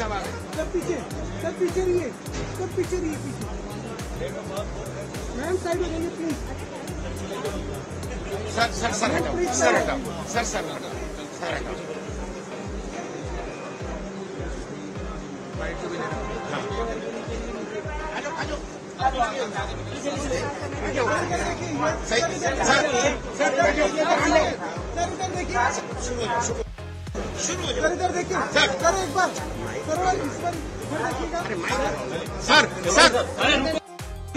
साहब आ गए। सब पीछे रहिए, सब पीछे रहिए, पीछे। मैम साइड हो जाइए प्लीज। सर हटाओ, सर हटाओ, सर हटाओ, सर हटाओ। शुरू इधर देखिए सर, एक बार सर, इस बार देखिएगा सर मैं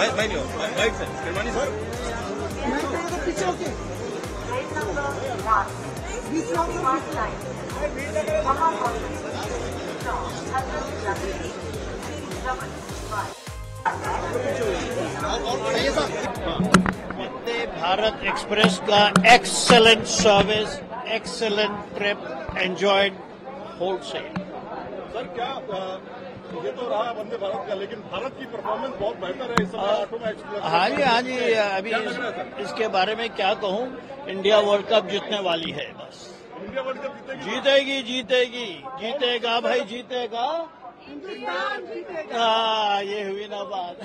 सर किरमानी सर पीछे होके बीच वंदे भारत एक्सप्रेस का excellent service, excellent trip, enjoyed wholesale. Sir क्या ये तो रहा वंदे भारत का, लेकिन भारत की परफॉर्मेंस बहुत बेहतर है इस समय ऑटो मैच। हाँ जी, अभी इसके बारे में क्या कहूँ, इंडिया वर्ल्ड कप जीतने वाली है। बस इंडिया वर्ल्ड कप जीतेगा भाई, जीतेगा। हाँ, ये हुई ना बात।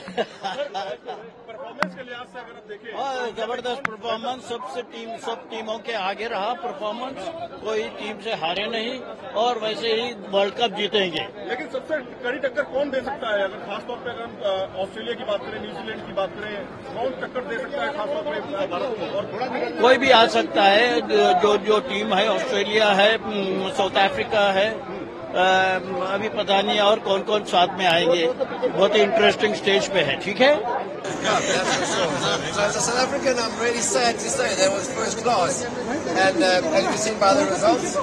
परफॉर्मेंस के लिहाज से अगर आप देखें, जबरदस्त परफॉर्मेंस, सब टीमों के आगे रहा परफॉर्मेंस, कोई टीम से हारे नहीं और वैसे ही वर्ल्ड कप जीतेंगे। लेकिन सबसे कड़ी टक्कर कौन दे सकता है? अगर खासतौर पर अगर हम ऑस्ट्रेलिया की बात करें, न्यूजीलैंड की बात करें, कौन टक्कर दे सकता है खासतौर पर भारत को? और कोई भी आ सकता है, जो टीम है, ऑस्ट्रेलिया है, साउथ अफ्रीका है, अभी पता नहीं और कौन कौन साथ में आएंगे। बहुत ही इंटरेस्टिंग स्टेज पे है। ठीक है। So as a South African, I'm really sad to say that was first class, and as you've seen by the results,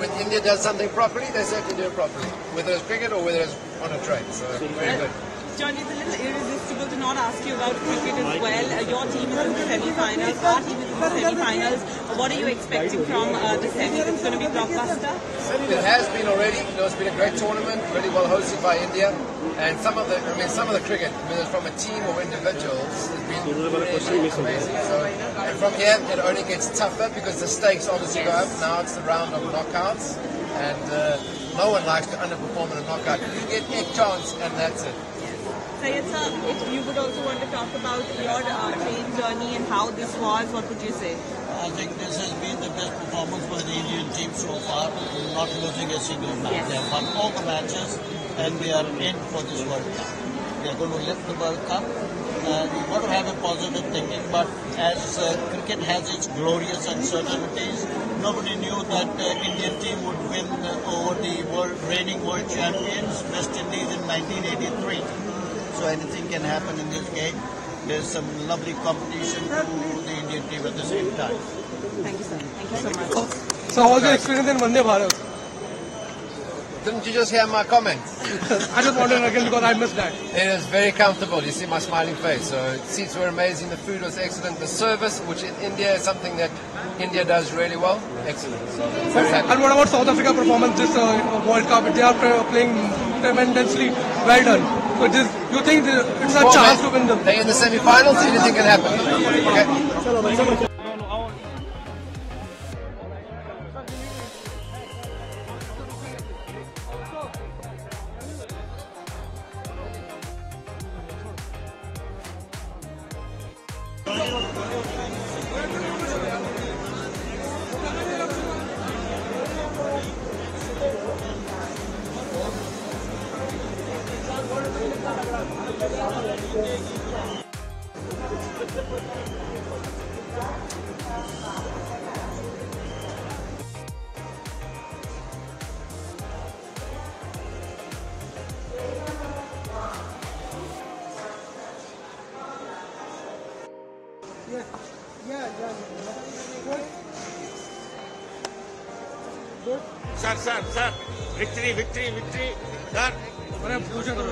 when India does something properly, they certainly do it properly, whether it's cricket or whether it's on a train. So very good. Jonty, it's a little irresistible to not ask you about cricket as well. Your team is in the semi-finals, our team is in the semi-finals. What are you expecting from the semi? It's going to be blockbuster? It has been already. It's been a great tournament, really well hosted by India, and some of the cricket, whether it's from a team or individuals, has been really amazing. So, and from here, it only gets tougher because the stakes obviously go up. Now it's the round of knockouts, and no one likes to underperform in a knockout. You get a chance, and that's it. Syed sir, if you would also want to talk about your train journey and how this was, what would you say? I think this has been the best performance by the Indian team so far, not losing a single match. Yes. They have won all the matches and they are in for this World Cup. They are going to lift the World Cup. We want to have a positive thinking, but as cricket has its glorious uncertainties, nobody knew that the Indian team would win over the reigning world champions, West Indies, in 1983. So anything can happen in this game. There's some lovely competition to the Indian team at the same time. Thank you, sir. Thank you so much. So how was your experience in Vande Bharat? Didn't you just hear my comments? I just wanted again because I missed that. It is very comfortable. You see my smiling face. So seats were amazing. The food was excellent. The service, which in India is something that India does really well, excellent. So very happy. And what about South Africa performance this World Cup? They are playing tremendously well done. So you think it's a chance to win them? They're in the semi-finals. Anything can happen. Okay. Sir victory sir. अरे पूछो तो